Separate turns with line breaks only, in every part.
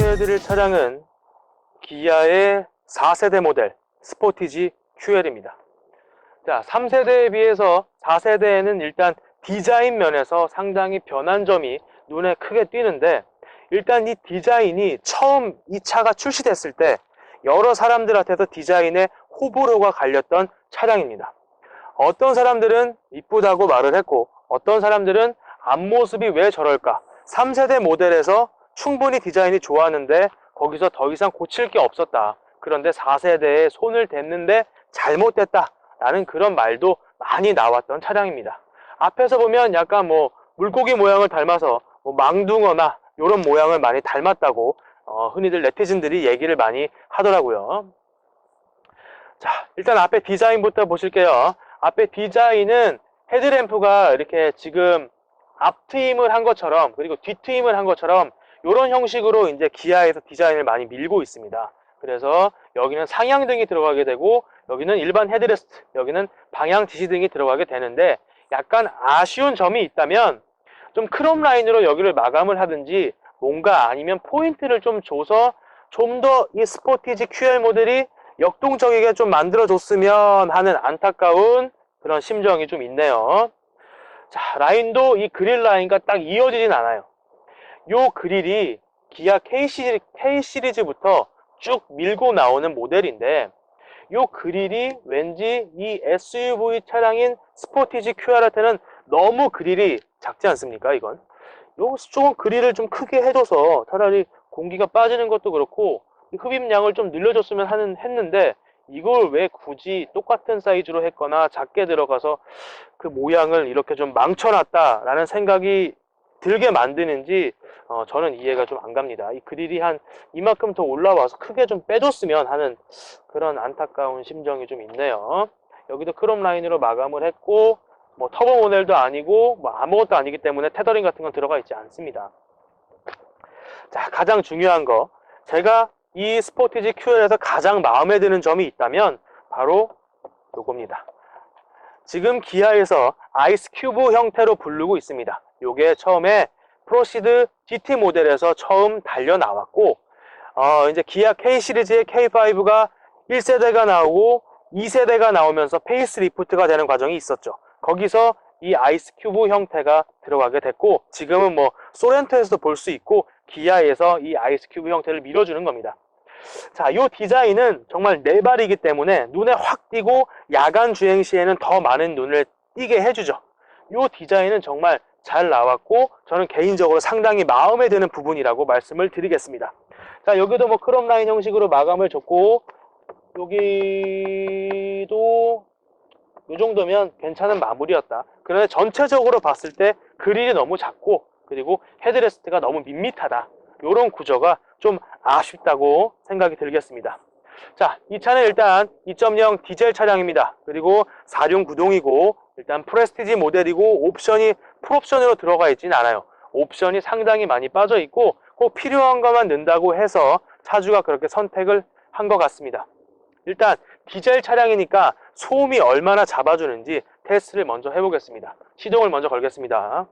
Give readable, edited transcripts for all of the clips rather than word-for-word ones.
소개해드릴 차량은 기아의 4세대 모델 스포티지 QL입니다. 자, 3세대에 비해서 4세대에는 일단 디자인 면에서 상당히 변한 점이 눈에 크게 띄는데, 일단 이 디자인이 처음 이 차가 출시됐을 때 여러 사람들한테도 디자인에 호불호가 갈렸던 차량입니다. 어떤 사람들은 이쁘다고 말을 했고, 어떤 사람들은 앞모습이 왜 저럴까, 3세대 모델에서 충분히 디자인이 좋았는데 거기서 더 이상 고칠 게 없었다, 그런데 4세대에 손을 댔는데 잘못됐다 라는 그런 말도 많이 나왔던 차량입니다. 앞에서 보면 약간 물고기 모양을 닮아서 망둥어나 이런 모양을 많이 닮았다고 흔히들 네티즌들이 얘기를 많이 하더라고요. 자, 일단 앞에 디자인부터 보실게요. 앞에 디자인은 헤드램프가 이렇게 지금 앞트임을 한 것처럼, 그리고 뒤트임을 한 것처럼 이런 형식으로 이제 기아에서 디자인을 많이 밀고 있습니다. 그래서 여기는 상향등이 들어가게 되고, 여기는 일반 헤드레스트, 여기는 방향 지시등이 들어가게 되는데, 약간 아쉬운 점이 있다면 좀 크롬 라인으로 여기를 마감을 하든지, 뭔가 아니면 포인트를 좀 줘서 좀 더 이 스포티지 QL 모델이 역동적이게 좀 만들어줬으면 하는 안타까운 그런 심정이 좀 있네요. 자, 라인도 이 그릴 라인과 딱 이어지진 않아요. 요 그릴이 기아 K 시리즈부터 쭉 밀고 나오는 모델인데, 요 그릴이 왠지 이 SUV 차량인 스포티지 QR한테는 너무 그릴이 작지 않습니까? 이건 요 조금 그릴을 좀 크게 해줘서 차라리 공기가 빠지는 것도 그렇고 흡입량을 좀 늘려줬으면 했는데, 이걸 왜 굳이 똑같은 사이즈로 했거나 작게 들어가서 그 모양을 이렇게 좀 망쳐놨다라는 생각이 들게 만드는지 저는 이해가 좀 안 갑니다. 이 그릴이 한 이만큼 더 올라와서 크게 좀 빼줬으면 하는 그런 안타까운 심정이 좀 있네요. 여기도 크롬 라인으로 마감을 했고, 터보 모델도 아니고 아무것도 아니기 때문에 테더링 같은 건 들어가 있지 않습니다. 자, 가장 중요한 거, 제가 이 스포티지 QL에서 가장 마음에 드는 점이 있다면 바로 요겁니다. 지금 기아에서 아이스 큐브 형태로 부르고 있습니다. 요게 처음에 프로시드 GT 모델에서 처음 달려 나왔고, 이제 기아 K 시리즈의 K5가 1세대가 나오고 2세대가 나오면서 페이스 리프트가 되는 과정이 있었죠. 거기서 이 아이스 큐브 형태가 들어가게 됐고, 지금은 소렌토에서도 볼 수 있고 기아에서 이 아이스 큐브 형태를 밀어주는 겁니다. 자, 이 디자인은 정말 네 발이기 때문에 눈에 확 띄고 야간 주행 시에는 더 많은 눈을 띄게 해주죠. 이 디자인은 정말 잘 나왔고 저는 개인적으로 상당히 마음에 드는 부분이라고 말씀을 드리겠습니다. 자, 여기도 크롬 라인 형식으로 마감을 줬고, 여기도 이 정도면 괜찮은 마무리였다. 그런데 전체적으로 봤을 때 그릴이 너무 작고, 그리고 헤드레스트가 너무 밋밋하다, 이런 구조가 좀 아쉽다고 생각이 들겠습니다. 자, 이 차는 일단 2.0 디젤 차량입니다. 그리고 4륜 구동이고 일단 프레스티지 모델이고 옵션이 풀옵션으로 들어가 있진 않아요. 옵션이 상당히 많이 빠져 있고 꼭 필요한 것만 넣는다고 해서 차주가 그렇게 선택을 한 것 같습니다. 일단 디젤 차량이니까 소음이 얼마나 잡아주는지 테스트를 먼저 해보겠습니다. 시동을 먼저 걸겠습니다.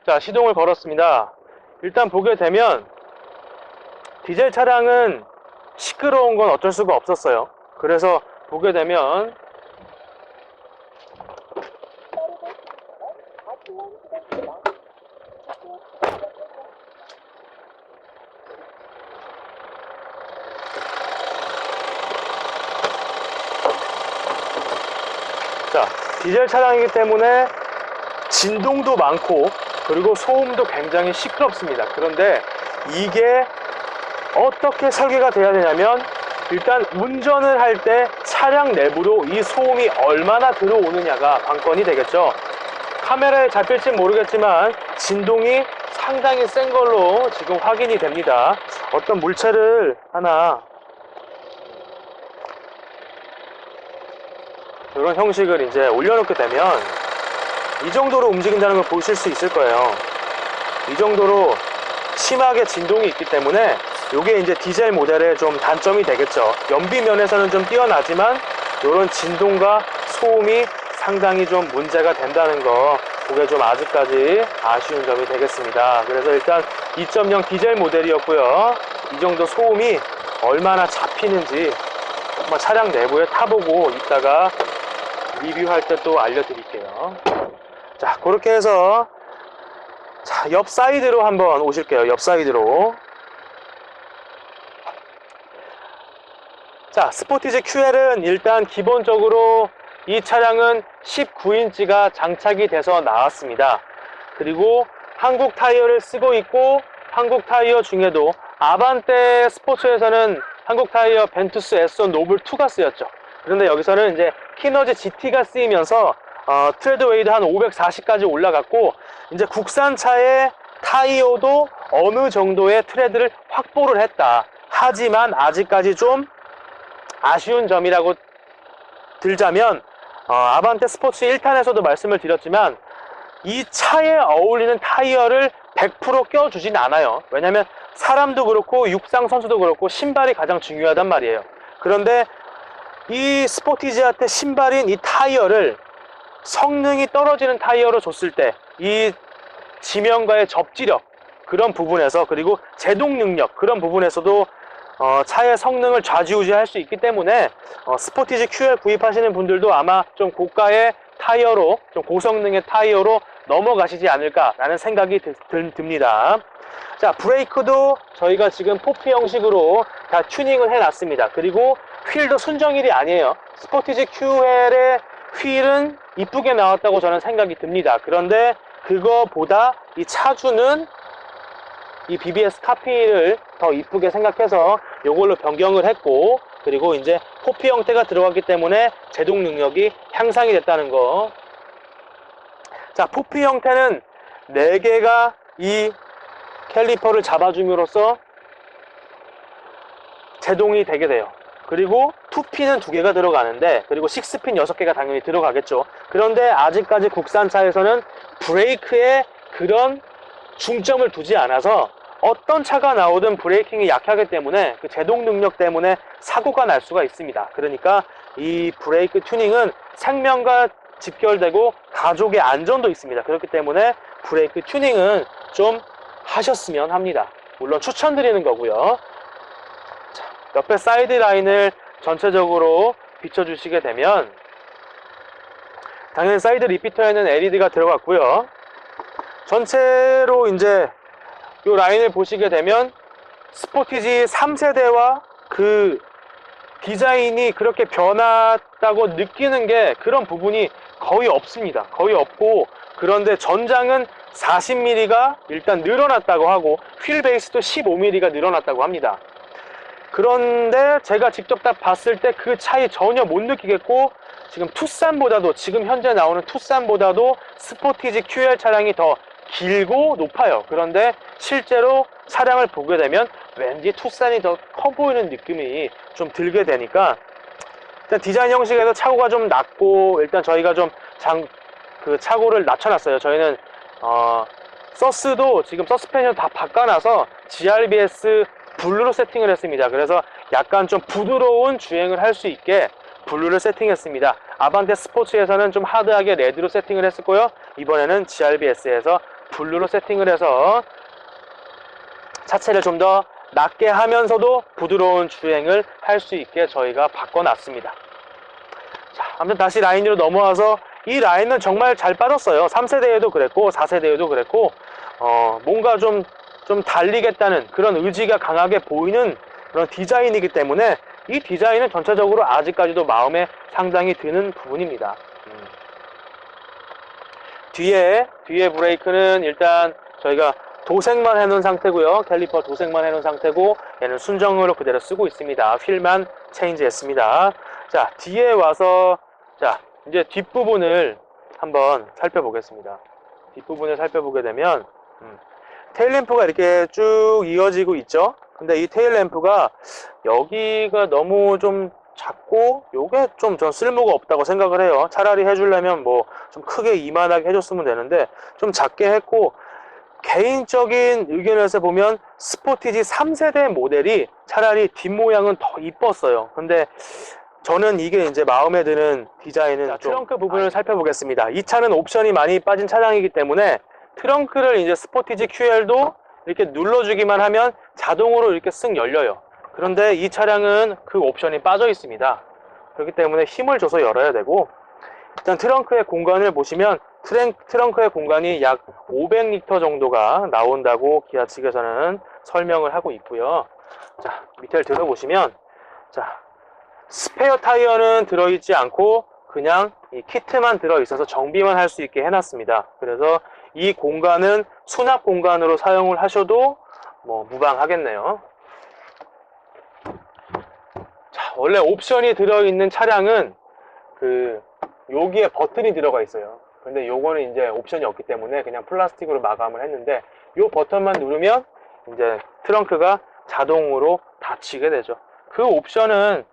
자, 시동을 걸었습니다. 일단 보게 되면 디젤 차량은 시끄러운 건 어쩔 수가 없었어요. 그래서 보게 되면 자, 디젤 차량이기 때문에 진동도 많고 그리고 소음도 굉장히 시끄럽습니다. 그런데 이게 어떻게 설계가 돼야 되냐면, 일단 운전을 할 때 차량 내부로 이 소음이 얼마나 들어오느냐가 관건이 되겠죠. 카메라에 잡힐지 모르겠지만 진동이 상당히 센 걸로 지금 확인이 됩니다. 어떤 물체를 하나 이런 형식을 이제 올려놓게 되면 이 정도로 움직인다는 걸 보실 수 있을 거예요. 이 정도로 심하게 진동이 있기 때문에 요게 이제 디젤 모델의 좀 단점이 되겠죠. 연비 면에서는 좀 뛰어나지만 요런 진동과 소음이 상당히 좀 문제가 된다는 거, 그게 좀 아직까지 아쉬운 점이 되겠습니다. 그래서 일단 2.0 디젤 모델이었고요. 이 정도 소음이 얼마나 잡히는지 한번 차량 내부에 타보고 이따가 리뷰할 때 또 알려드릴게요. 자, 그렇게 해서 자, 옆 사이드로 한번 오실게요. 옆 사이드로. 자, 스포티지 QL은 일단 기본적으로 이 차량은 19인치가 장착이 돼서 나왔습니다. 그리고 한국 타이어를 쓰고 있고, 한국 타이어 중에도 아반떼 스포츠에서는 한국 타이어 벤투스 S1 노블2가 쓰였죠. 그런데 여기서는 이제 키너지 GT가 쓰이면서 트레드 웨이드 한 540까지 올라갔고, 이제 국산차의 타이어도 어느 정도의 트레드를 확보를 했다. 하지만 아직까지 좀 아쉬운 점이라고 들자면, 아반떼 스포츠 1탄에서도 말씀을 드렸지만 이 차에 어울리는 타이어를 100% 껴주진 않아요. 왜냐면 사람도 그렇고 육상 선수도 그렇고 신발이 가장 중요하단 말이에요. 그런데 이 스포티지한테 신발인 이 타이어를 성능이 떨어지는 타이어로 줬을 때 이 지면과의 접지력, 그런 부분에서, 그리고 제동 능력, 그런 부분에서도 차의 성능을 좌지우지할 수 있기 때문에 스포티지 QL 구입하시는 분들도 아마 좀 고가의 타이어로, 좀 고성능의 타이어로 넘어가시지 않을까라는 생각이 듭니다. 자, 브레이크도 저희가 지금 포피 형식으로 다 튜닝을 해놨습니다. 그리고 휠도 순정휠이 아니에요. 스포티지 QL의 휠은 이쁘게 나왔다고 저는 생각이 듭니다. 그런데 그거보다 이 차주는 이 BBS 카피를 더 이쁘게 생각해서 이걸로 변경을 했고, 그리고 이제 포피 형태가 들어갔기 때문에 제동 능력이 향상이 됐다는 거. 자, 포피 형태는 4개가 이 캘리퍼를 잡아줌으로써 제동이 되게 돼요. 그리고 2핀은 2개가 들어가는데, 그리고 6핀 6개가 당연히 들어가겠죠. 그런데 아직까지 국산차에서는 브레이크에 그런 중점을 두지 않아서 어떤 차가 나오든 브레이킹이 약하기 때문에 그 제동 능력 때문에 사고가 날 수가 있습니다. 그러니까 이 브레이크 튜닝은 생명과 직결되고 가족의 안전도 있습니다. 그렇기 때문에 브레이크 튜닝은 좀 하셨으면 합니다. 물론 추천드리는 거고요. 자, 옆에 사이드 라인을 전체적으로 비춰주시게 되면 당연히 사이드 리피터에는 LED가 들어갔고요. 전체로 이제 이 라인을 보시게 되면 스포티지 3세대와 그 디자인이 그렇게 변했다고 느끼는 게 그런 부분이 거의 없습니다. 거의 없고, 그런데 전장은 40mm가 일단 늘어났다고 하고 휠 베이스도 15mm가 늘어났다고 합니다. 그런데 제가 직접 딱 봤을 때 그 차이 전혀 못 느끼겠고, 지금 투싼보다도, 지금 현재 나오는 투싼보다도 스포티지 QL 차량이 더 길고 높아요. 그런데 실제로 차량을 보게 되면 왠지 투싼이 더 커 보이는 느낌이 좀 들게 되니까, 일단 디자인 형식에서 차고가 좀 낮고, 일단 저희가 좀 그 차고를 낮춰놨어요. 저희는 서스도 지금 서스펜션 다 바꿔놔서 GRBS 블루로 세팅을 했습니다. 그래서 약간 좀 부드러운 주행을 할 수 있게 블루를 세팅했습니다. 아반떼 스포츠에서는 좀 하드하게 레드로 세팅을 했었고요. 이번에는 GRBS에서 블루로 세팅을 해서 차체를 좀 더 낮게 하면서도 부드러운 주행을 할 수 있게 저희가 바꿔놨습니다. 자, 아무튼 다시 라인으로 넘어와서 이 라인은 정말 잘 빠졌어요. 3세대에도 그랬고 4세대에도 그랬고, 뭔가 좀 달리겠다는 그런 의지가 강하게 보이는 그런 디자인이기 때문에 이 디자인은 전체적으로 아직까지도 마음에 상당히 드는 부분입니다. 뒤에 브레이크는 일단 저희가 도색만 해놓은 상태고요. 캘리퍼 도색만 해놓은 상태고, 얘는 순정으로 그대로 쓰고 있습니다. 휠만 체인지했습니다. 자, 뒤에 와서 자, 이제 뒷부분을 한번 살펴보겠습니다. 뒷부분을 살펴보게 되면 테일램프가 이렇게 쭉 이어지고 있죠. 근데 이 테일램프가 여기가 너무 좀 작고, 요게 좀 전 쓸모가 없다고 생각을 해요. 차라리 해주려면 뭐 좀 크게 이만하게 해줬으면 되는데 좀 작게 했고, 개인적인 의견에서 보면 스포티지 3세대 모델이 차라리 뒷모양은 더 이뻤어요. 근데 저는 이게 이제 마음에 드는 디자인은 좀 트렁크 부분을 살펴보겠습니다. 이 차는 옵션이 많이 빠진 차량이기 때문에 트렁크를 이제 스포티지 QL도 이렇게 눌러주기만 하면 자동으로 이렇게 쓱 열려요. 그런데 이 차량은 그 옵션이 빠져 있습니다. 그렇기 때문에 힘을 줘서 열어야 되고, 일단 트렁크의 공간을 보시면 트렁크의 공간이 약 500리터 정도가 나온다고 기아 측에서는 설명을 하고 있고요. 자, 밑에를 들어보시면, 자, 스페어 타이어는 들어있지 않고 그냥 이 키트만 들어있어서 정비만 할 수 있게 해놨습니다. 그래서 이 공간은 수납 공간으로 사용을 하셔도 뭐 무방하겠네요. 자, 원래 옵션이 들어있는 차량은 여기에 버튼이 들어가 있어요. 근데 요거는 이제 옵션이 없기 때문에 그냥 플라스틱으로 마감을 했는데, 요 버튼만 누르면 이제 트렁크가 자동으로 닫히게 되죠. 그 옵션은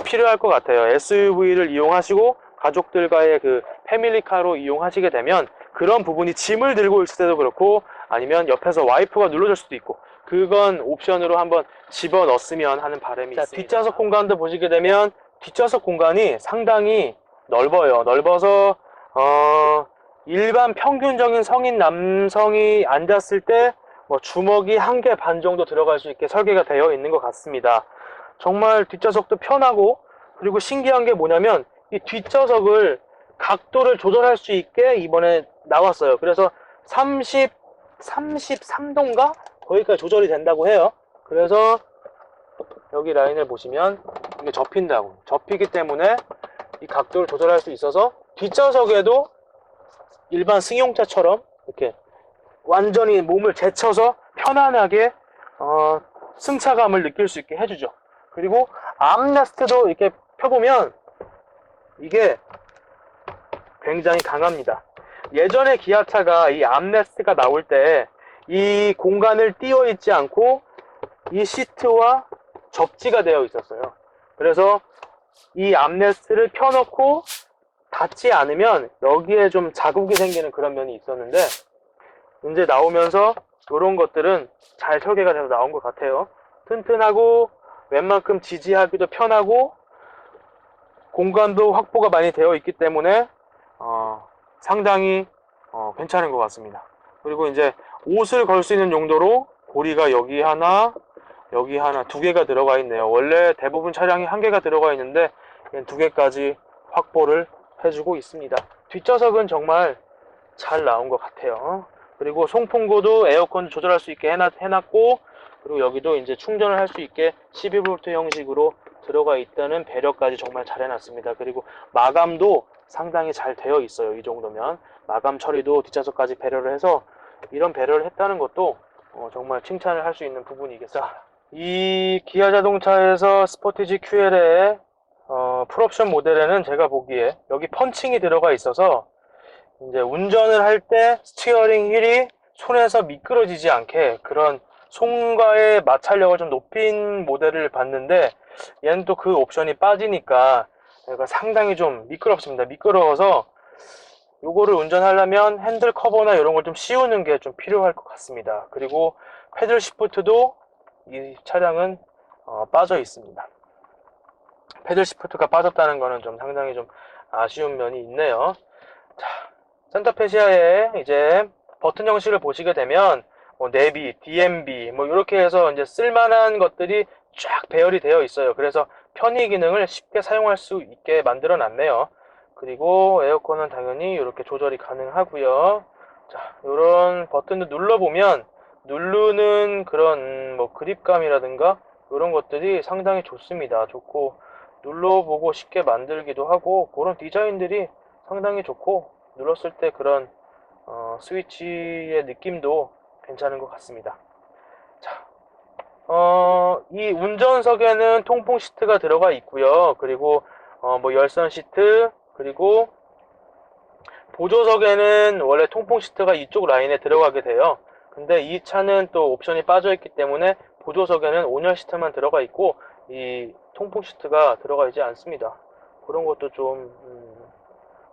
필요할 것 같아요. SUV를 이용하시고 가족들과의 그 패밀리카로 이용하시게 되면 그런 부분이 짐을 들고 있을 때도 그렇고, 아니면 옆에서 와이프가 눌러줄 수도 있고, 그건 옵션으로 한번 집어 넣었으면 하는 바람이 있습니다. 뒷좌석 공간도 보시게 되면 뒷좌석 공간이 상당히 넓어요. 넓어서 일반 평균적인 성인 남성이 앉았을 때 뭐 주먹이 1개 반 정도 들어갈 수 있게 설계가 되어 있는 것 같습니다. 정말 뒷좌석도 편하고, 그리고 신기한 게 뭐냐면 이 뒷좌석을 각도를 조절할 수 있게 이번에 나왔어요. 그래서 33도인가? 거기까지 조절이 된다고 해요. 그래서 여기 라인을 보시면 이게 접히기 때문에 이 각도를 조절할 수 있어서 뒷좌석에도 일반 승용차처럼 이렇게 완전히 몸을 제쳐서 편안하게 승차감을 느낄 수 있게 해주죠. 그리고 암레스트도 이렇게 펴보면 이게 굉장히 강합니다. 예전에 기아차가 이 암레스트가 나올 때 이 공간을 띄어 있지 않고 이 시트와 접지가 되어 있었어요. 그래서 이 암레스트를 펴놓고 닿지 않으면 여기에 좀 자국이 생기는 그런 면이 있었는데, 이제 나오면서 이런 것들은 잘 설계가 돼서 나온 것 같아요. 튼튼하고 웬만큼 지지하기도 편하고 공간도 확보가 많이 되어 있기 때문에 상당히 괜찮은 것 같습니다. 그리고 이제 옷을 걸 수 있는 용도로 고리가 여기 하나, 여기 하나, 2개가 들어가 있네요. 원래 대부분 차량이 1개가 들어가 있는데 2개까지 확보를 해주고 있습니다. 뒷좌석은 정말 잘 나온 것 같아요. 그리고 송풍구도 에어컨 조절할 수 있게 해놨고, 그리고 여기도 이제 충전을 할 수 있게 12V 형식으로 들어가 있다는 배려까지 정말 잘 해놨습니다. 그리고 마감도 상당히 잘 되어 있어요. 이 정도면 마감 처리도 뒷좌석까지 배려를 해서, 이런 배려를 했다는 것도 정말 칭찬을 할 수 있는 부분이겠습니다. 이 기아 자동차에서 스포티지 QL의 풀옵션 모델에는 제가 보기에 여기 펀칭이 들어가 있어서 이제 운전을 할 때 스티어링 휠이 손에서 미끄러지지 않게 그런 손과의 마찰력을 좀 높인 모델을 봤는데, 얘는 또 그 옵션이 빠지니까 얘가 상당히 좀 미끄럽습니다. 미끄러워서 요거를 운전하려면 핸들 커버나 이런 걸 좀 씌우는 게 좀 필요할 것 같습니다. 그리고 패들 시프트도 이 차량은 빠져 있습니다. 패들 시프트가 빠졌다는 거는 좀 상당히 좀 아쉬운 면이 있네요. 자, 센터페시아에 이제 버튼 형식을 보시게 되면 내비, DMB 뭐 이렇게 해서 이제 쓸만한 것들이 쫙 배열이 되어 있어요. 그래서 편의 기능을 쉽게 사용할 수 있게 만들어 놨네요. 그리고 에어컨은 당연히 이렇게 조절이 가능하고요. 자, 이런 버튼을 눌러보면 누르는 그런 뭐 그립감이라든가 이런 것들이 상당히 좋습니다. 좋고 눌러보고 쉽게 만들기도 하고, 그런 디자인들이 상당히 좋고, 눌렀을 때 그런 스위치의 느낌도 괜찮은 것 같습니다. 자, 이 운전석에는 통풍 시트가 들어가 있고요. 그리고 뭐 열선 시트, 그리고 보조석에는 원래 통풍 시트가 이쪽 라인에 들어가게 돼요. 근데 이 차는 또 옵션이 빠져 있기 때문에 보조석에는 온열 시트만 들어가 있고 이 통풍 시트가 들어가 있지 않습니다. 그런 것도 좀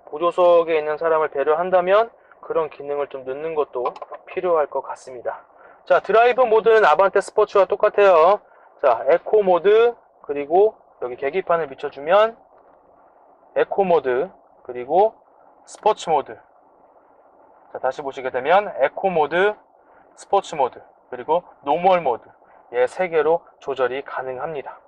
보조석에 있는 사람을 배려한다면 그런 기능을 좀 넣는 것도 필요할 것 같습니다. 자, 드라이브 모드는 아반떼 스포츠와 똑같아요. 자, 에코 모드, 그리고 여기 계기판을 비춰주면 에코 모드, 그리고 스포츠 모드. 자, 다시 보시게 되면 에코 모드, 스포츠 모드, 그리고 노멀 모드. 예, 세 개로 조절이 가능합니다.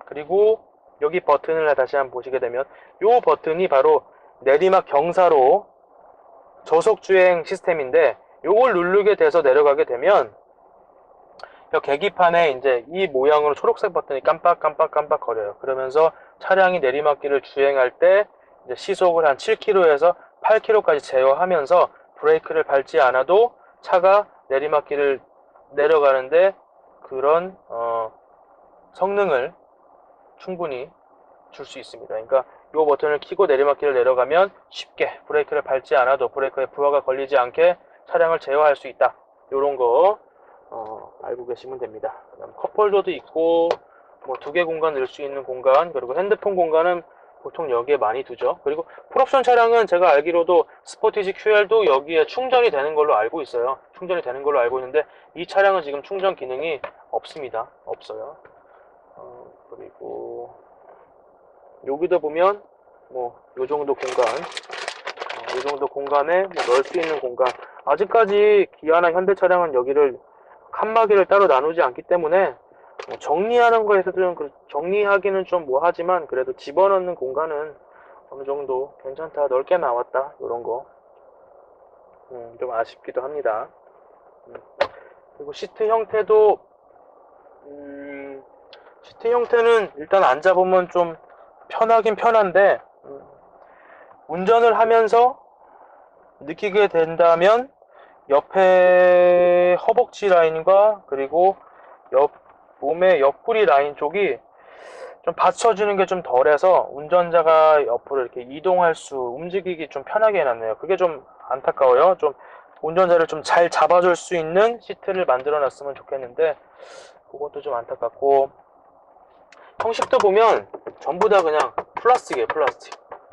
그리고 여기 버튼을 다시 한번 보시게 되면 이 버튼이 바로 내리막 경사로 저속주행 시스템인데, 요걸 누르게 돼서 내려가게 되면 이 계기판에 이제 이 모양으로 초록색 버튼이 깜빡깜빡깜빡 거려요. 그러면서 차량이 내리막길을 주행할 때 이제 시속을 한 7km에서 8km까지 제어하면서 브레이크를 밟지 않아도 차가 내리막길을 내려가는데 그런 성능을 충분히 줄 수 있습니다. 그러니까 이 버튼을 켜고 내리막길을 내려가면 쉽게 브레이크를 밟지 않아도 브레이크에 부하가 걸리지 않게 차량을 제어할 수 있다. 이런 거 알고 계시면 됩니다. 그다음 컵홀더도 있고, 뭐 2개 공간 넣을 수 있는 공간, 그리고 핸드폰 공간은 보통 여기에 많이 두죠. 그리고 풀옵션 차량은 제가 알기로도 스포티지 QL도 여기에 충전이 되는 걸로 알고 있어요. 충전이 되는 걸로 알고 있는데 이 차량은 지금 충전 기능이 없습니다. 없어요. 그리고 여기도 보면 뭐 요 정도 공간, 이 정도 공간에 뭐 넣을 수 있는 공간. 아직까지 기아나 현대 차량은 여기를 칸막이를 따로 나누지 않기 때문에 정리하는 거에서 좀 정리하기는 좀 뭐하지만 그래도 집어넣는 공간은 어느 정도 괜찮다, 넓게 나왔다, 이런 거 좀 아쉽기도 합니다. 그리고 시트 형태도 시트 형태는 일단 앉아보면 좀 편하긴 편한데 운전을 하면서 느끼게 된다면 옆에 허벅지 라인과 그리고 몸의 옆구리 라인 쪽이 좀 받쳐주는 게 좀 덜해서 운전자가 옆으로 이렇게 움직이기 좀 편하게 해놨네요. 그게 좀 안타까워요. 좀 운전자를 좀 잘 잡아줄 수 있는 시트를 만들어 놨으면 좋겠는데 그것도 좀 안타깝고, 형식도 보면 전부 다 그냥 플라스틱이에요.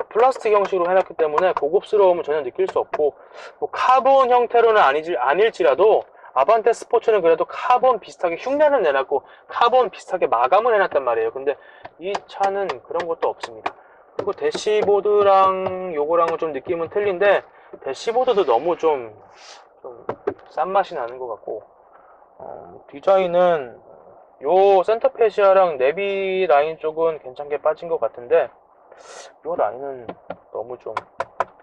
플라스틱 형식으로 해놨기 때문에 고급스러움을 전혀 느낄 수 없고, 뭐 카본 형태로는 아닐지라도 아반떼 스포츠는 그래도 카본 비슷하게 흉내는 내놨고 카본 비슷하게 마감을 해놨단 말이에요. 근데 이 차는 그런 것도 없습니다. 그리고 대시보드랑 요거랑은 좀 느낌은 틀린데 대시보드도 너무 좀 싼 맛이 나는 것 같고, 디자인은 요 센터페시아랑 내비 라인 쪽은 괜찮게 빠진 것 같은데 요 라인은 너무 좀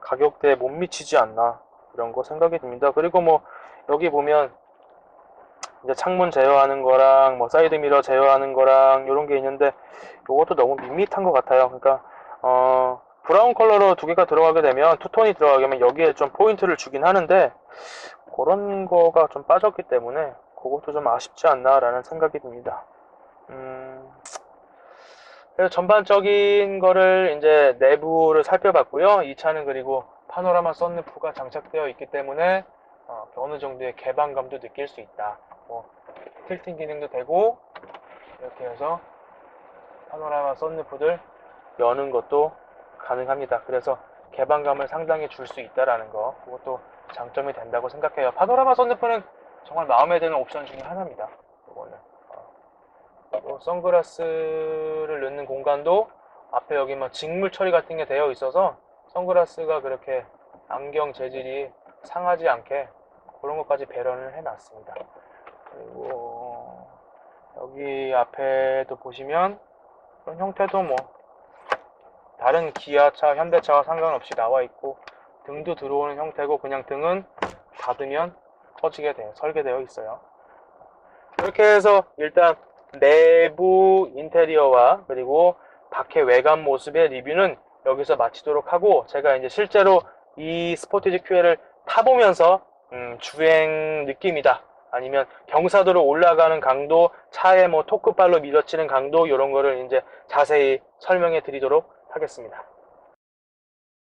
가격대에 못 미치지 않나, 이런 거 생각이 듭니다. 그리고 뭐 여기 보면 이제 창문 제어하는 거랑 뭐 사이드 미러 제어하는 거랑 이런 게 있는데 요것도 너무 밋밋한 것 같아요. 그러니까 브라운 컬러로 2개가 들어가게 되면, 투톤이 들어가게 되면 여기에 좀 포인트를 주긴 하는데 그런 거가 좀 빠졌기 때문에 그것도 좀 아쉽지 않나 라는 생각이 듭니다. 그래서 전반적인 거를 이제 내부를 살펴봤고요. 이 차는 그리고 파노라마 썬루프가 장착되어 있기 때문에 어느 정도의 개방감도 느낄 수 있다. 뭐 틸팅 기능도 되고 이렇게 해서 파노라마 썬루프들 여는 것도 가능합니다. 그래서 개방감을 상당히 줄 수 있다라는 거, 그것도 장점이 된다고 생각해요. 파노라마 썬루프는 정말 마음에 드는 옵션 중에 하나입니다. 이거는 선글라스를 넣는 공간도 앞에 여기 뭐 직물 처리 같은 게 되어 있어서 선글라스가 그렇게 안경 재질이 상하지 않게 그런 것까지 배려를 해놨습니다. 그리고 여기 앞에도 보시면 그런 형태도 뭐 다른 기아차, 현대차와 상관없이 나와 있고, 등도 들어오는 형태고 그냥 등은 닫으면 꺼지게 설계되어 있어요. 이렇게 해서 일단 내부 인테리어와 그리고 밖의 외관 모습의 리뷰는 여기서 마치도록 하고, 제가 이제 실제로 이 스포티지 QL을 타보면서 주행 느낌이다, 아니면 경사도로 올라가는 강도, 차에 뭐 토크발로 밀어치는 강도, 이런 거를 이제 자세히 설명해 드리도록 하겠습니다.